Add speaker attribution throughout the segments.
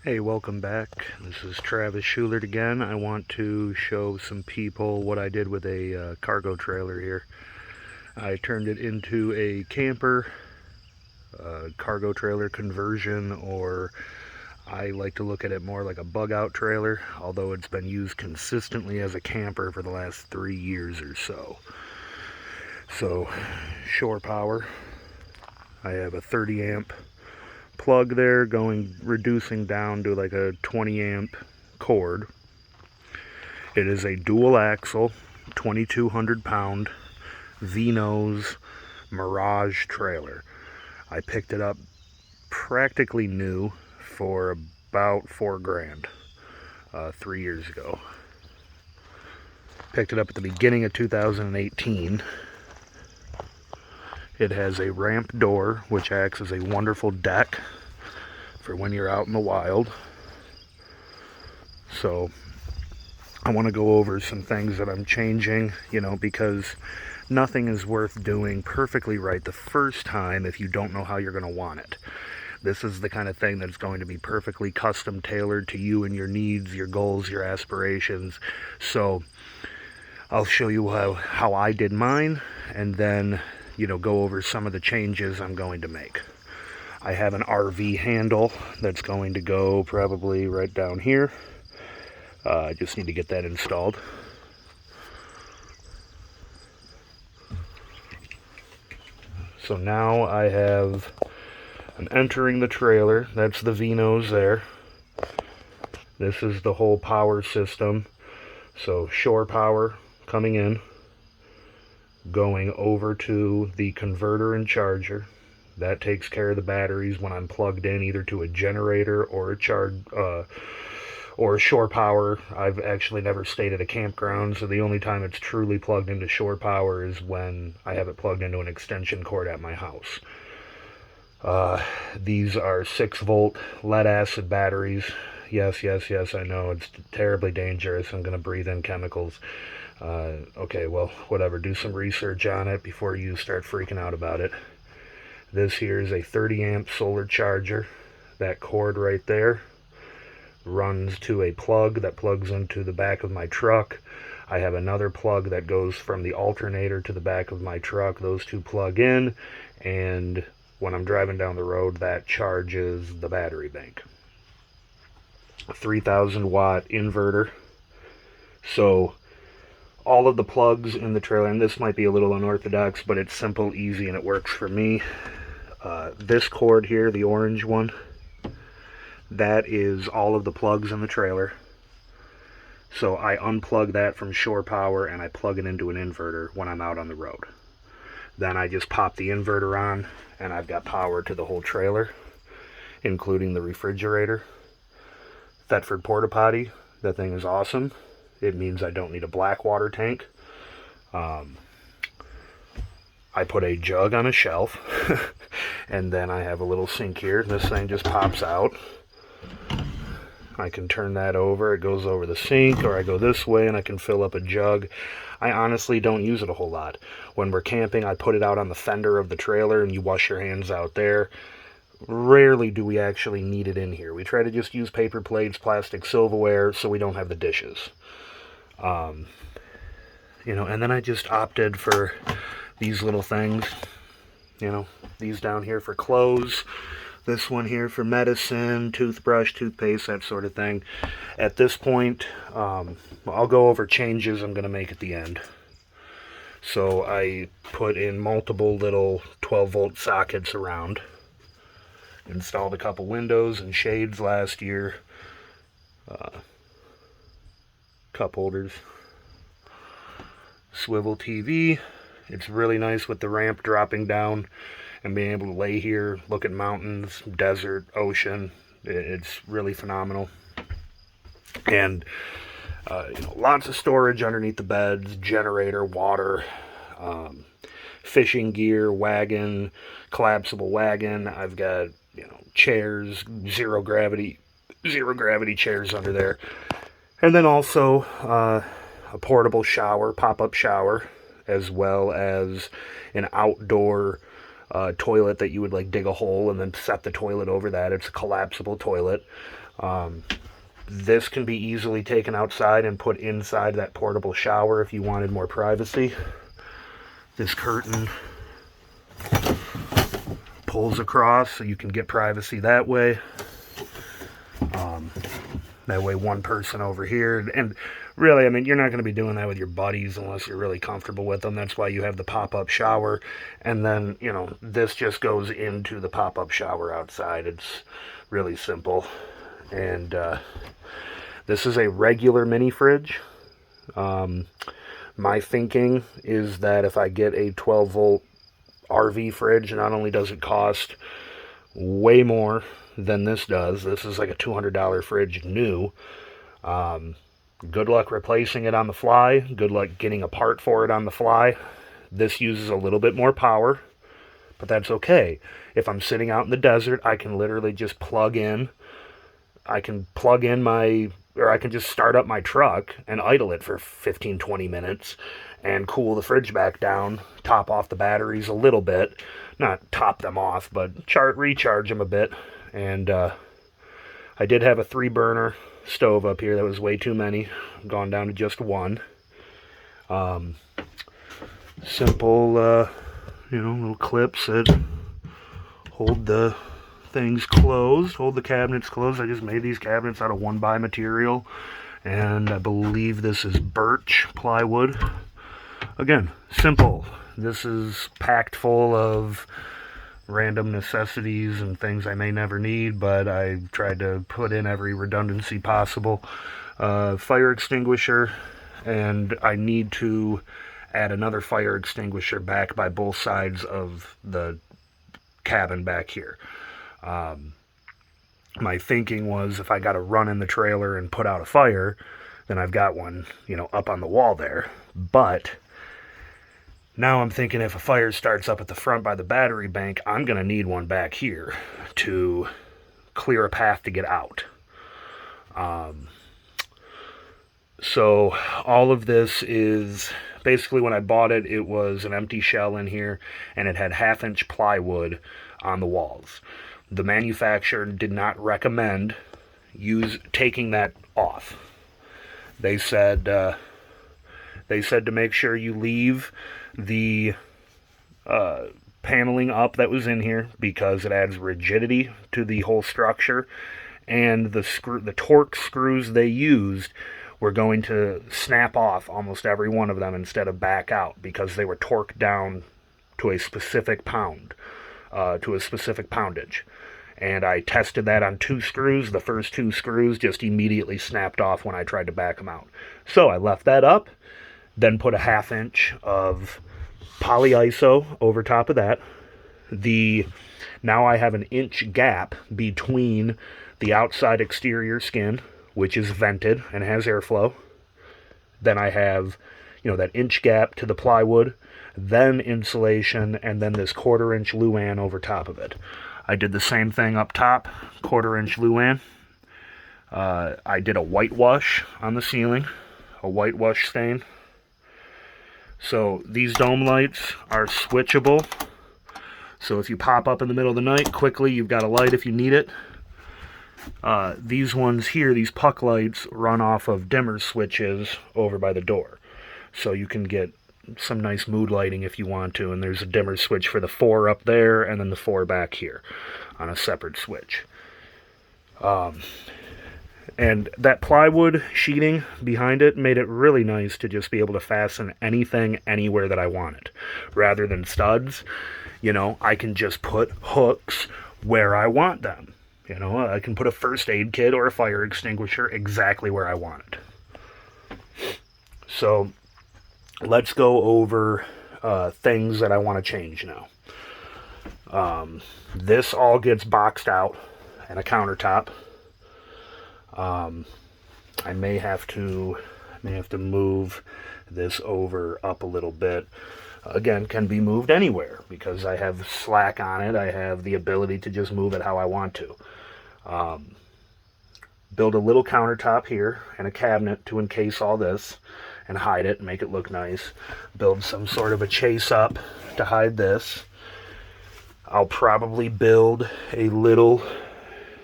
Speaker 1: Hey, welcome back. This is Travis Schulert again. I want to show some people what I did with a cargo trailer here. I turned it into a camper, cargo trailer conversion, or I like to look at it more like a bug out trailer, although it's been used consistently as a camper for the last 3 years or so. So, shore power. I have a 30 amp plug there reducing down to like a 20 amp cord. It is a dual axle 2200 pound V-nose Mirage trailer. I picked it up practically new for about $4 grand 3 years ago. Picked it up at the beginning of 2018. It has a ramp door which acts as a wonderful deck for when you're out in the wild. So I want to go over some things that I'm changing, because nothing is worth doing perfectly right the first time if you don't know how you're going to want it. This is the kind of thing that's going to be perfectly custom tailored to you and your needs, your goals, your aspirations. So I'll show you how I did mine, and then go over some of the changes I'm going to make. I have an RV handle that's going to go probably right down here. I just need to get that installed. So now I'm entering the trailer. That's the V-nose there. This is the whole power system. So shore power coming in, going over to the converter and charger. That takes care of the batteries when I'm plugged in either to a generator or a shore power. I've actually never stayed at a campground, so the only time it's truly plugged into shore power is when I have it plugged into an extension cord at my house. These are 6-volt lead acid batteries. Yes, I know it's terribly dangerous. I'm going to breathe in chemicals. Okay, well, whatever. Do some research on it before you start freaking out about it. This here is a 30 amp solar charger. That cord right there runs to a plug that plugs into the back of my truck. I have another plug that goes from the alternator to the back of my truck. Those two plug in, and when I'm driving down the road, that charges the battery bank. A 3000 watt inverter. So all of the plugs in the trailer, and this might be a little unorthodox, but it's simple, easy, and it works for me. This cord here, the orange one, that is all of the plugs in the trailer. So I unplug that from shore power and I plug it into an inverter when I'm out on the road. Then I just pop the inverter on and I've got power to the whole trailer, including the refrigerator. Thetford porta potty, that thing is awesome. It means I don't need a black water tank. I put a jug on a shelf and then I have a little sink here. This thing just pops out. I can turn that over. It goes over the sink, or I go this way and I can fill up a jug. I honestly don't use it a whole lot. When we're camping, I put it out on the fender of the trailer and you wash your hands out there. Rarely do we actually need it in here. We try to just use paper plates, plastic silverware, so we don't have the dishes. And then I just opted for these little things. These down here for clothes. This one here for medicine, toothbrush, toothpaste, that sort of thing. At this point, I'll go over changes I'm going to make at the end. So I put in multiple little 12-volt sockets around. Installed a couple windows and shades last year. Cup holders. Swivel TV. It's really nice with the ramp dropping down and being able to lay here, look at mountains, desert, ocean. It's really phenomenal. And lots of storage underneath the beds, generator, water, fishing gear, wagon, collapsible wagon. I've got chairs, zero gravity chairs under there. And then also a portable shower, pop-up shower, as well as an outdoor toilet that you would like dig a hole and then set the toilet over that. It's a collapsible toilet. This can be easily taken outside and put inside that portable shower if you wanted more privacy. This curtain pulls across so you can get privacy that way. That way one person over here, and really, I mean, you're not going to be doing that with your buddies unless you're really comfortable with them. That's why you have the pop-up shower, and then, you know, this just goes into the pop-up shower outside. It's really simple. And this is a regular mini fridge. My thinking is that if I get a 12-volt RV fridge, not only does it cost way more than this does, this is like a $200 fridge new. Good luck replacing it on the fly. Good luck getting a part for it on the fly. This uses a little bit more power, but that's okay. If I'm sitting out in the desert, I can literally just plug in. I can just start up my truck and idle it for 15-20 minutes and cool the fridge back down, top off the batteries a little bit. Not top them off, but recharge them a bit. And I did have a 3-burner stove up here that was way too many. Gone down to just one. Simple, little clips that hold the things closed, hold the cabinets closed. I just made these cabinets out of 1x material, and I believe this is birch plywood. Again, simple. This is packed full of random necessities and things I may never need, but I tried to put in every redundancy possible. Fire extinguisher, and I need to add another fire extinguisher back by both sides of the cabin back here. My thinking was if I got to run in the trailer and put out a fire, then I've got one, up on the wall there. But now I'm thinking if a fire starts up at the front by the battery bank, I'm going to need one back here to clear a path to get out. So all of this is basically, when I bought it, it was an empty shell in here, and it had 1/2-inch plywood on the walls. The manufacturer did not recommend taking that off. They said to make sure you leave the paneling up that was in here, because it adds rigidity to the whole structure, and the torque screws they used were going to snap off, almost every one of them, instead of back out, because they were torqued down to a specific poundage. And I tested that on 2 screws. The first 2 screws just immediately snapped off when I tried to back them out. So I left that up, then put a 1/2 inch of polyiso over top of that. Now I have an inch gap between the outside exterior skin, which is vented and has airflow. Then I have, that inch gap to the plywood, then insulation, and then this 1/4 inch Luan over top of it. I did the same thing up top, 1/4 inch Luan. I did a whitewash on the ceiling, a whitewash stain. So these dome lights are switchable. So if you pop up in the middle of the night, quickly, you've got a light if you need it. These ones here, these puck lights, run off of dimmer switches over by the door. So you can get some nice mood lighting if you want to. And there's a dimmer switch for the 4 up there, and then the 4 back here on a separate switch. And that plywood sheeting behind it made it really nice to just be able to fasten anything anywhere that I want it. Rather than studs, I can just put hooks where I want them. I can put a first aid kit or a fire extinguisher exactly where I want it. So let's go over things that I want to change now. This all gets boxed out and a countertop. I may have to move this over up a little bit. Again, can be moved anywhere because I have slack on it. I have the ability to just move it how I want to. Build a little countertop here and a cabinet to encase all this and hide it and make it look nice. Build some sort of a chase up to hide this. I'll probably build a little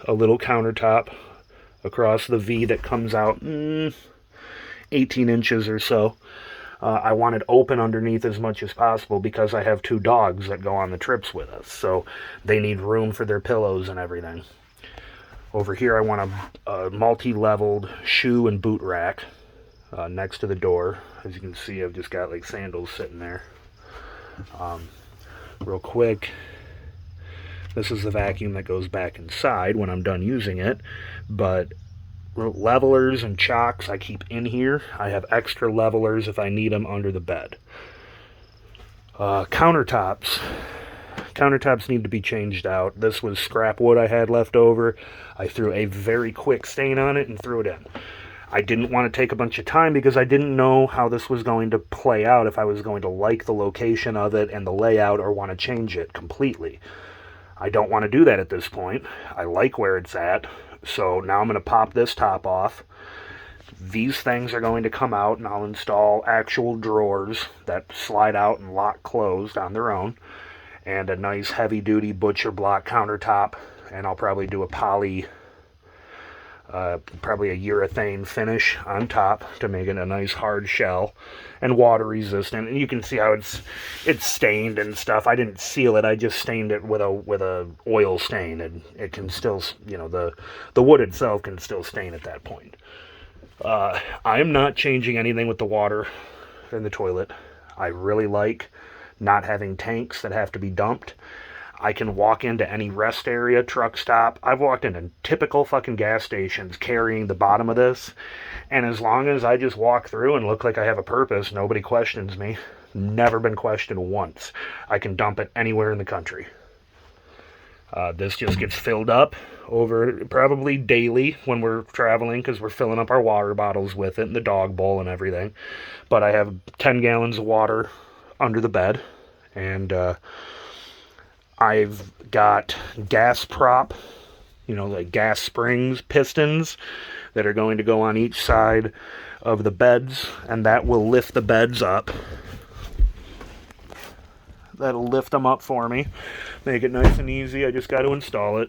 Speaker 1: countertop across the V that comes out 18 inches or so. I want it open underneath as much as possible because I have 2 dogs that go on the trips with us, so they need room for their pillows and everything. Over here I want a multi-leveled shoe and boot rack next to the door. As you can see, I've just got like sandals sitting there. Real quick, this is the vacuum that goes back inside when I'm done using it, but levelers and chocks I keep in here. I have extra levelers if I need them under the bed. Countertops need to be changed out. This was scrap wood I had left over. I threw a very quick stain on it and threw it in. I didn't want to take a bunch of time because I didn't know how this was going to play out, if I was going to like the location of it and the layout or want to change it completely. I don't want to do that at this point. I like where it's at. So now I'm going to pop this top off. These things are going to come out, and I'll install actual drawers that slide out and lock closed on their own, and a nice heavy-duty butcher block countertop, and I'll probably do a probably a urethane finish on top to make it a nice hard shell and water resistant. And you can see how it's stained and stuff. I didn't seal it, I just stained it with a oil stain, and it can still, the wood itself can still stain at that point. I am not changing anything with the water in the toilet. I really like not having tanks that have to be dumped. I can walk into any rest area, truck stop. I've walked into typical fucking gas stations carrying the bottom of this, and as long as I just walk through and look like I have a purpose, nobody questions me. Never been questioned once. I can dump it anywhere in the country. This just gets filled up over probably daily when we're traveling, because we're filling up our water bottles with it and the dog bowl and everything. But I have 10 gallons of water under the bed, and I've got gas prop, like gas springs, pistons that are going to go on each side of the beds, and that will lift the beds up. That'll lift them up for me, make it nice and easy. I just got to install it.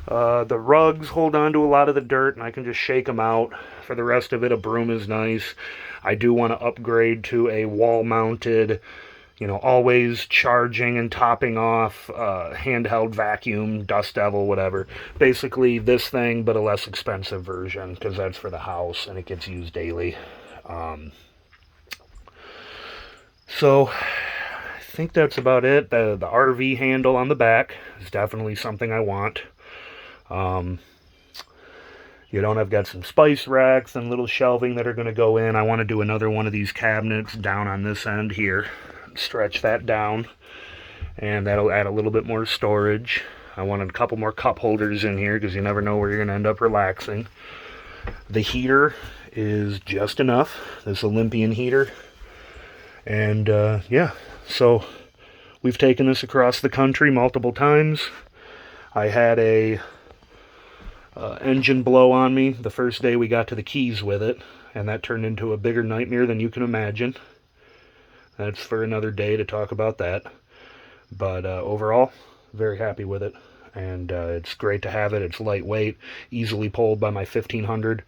Speaker 1: The rugs hold on to a lot of the dirt, and I can just shake them out. For the rest of it, a broom is nice. I do want to upgrade to a wall-mounted, always charging and topping off handheld vacuum, Dust Devil, whatever. Basically this thing, but a less expensive version, because that's for the house and it gets used daily. So I think that's about it. The RV handle on the back is definitely something I want. I've got some spice racks and little shelving that are going to go in. I want to do another one of these cabinets down on this end here. Stretch that down, and that'll add a little bit more storage. I wanted a couple more cup holders in here because you never know where you're going to end up relaxing. The heater is just enough, this Olympian heater. And yeah, so we've taken this across the country multiple times. I had a engine blow on me the first day we got to the Keys with it, and that turned into a bigger nightmare than you can imagine. That's for another day to talk about that. But overall, very happy with it. And it's great to have it. It's lightweight, easily pulled by my 1500.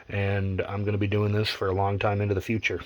Speaker 1: And I'm going to be doing this for a long time into the future.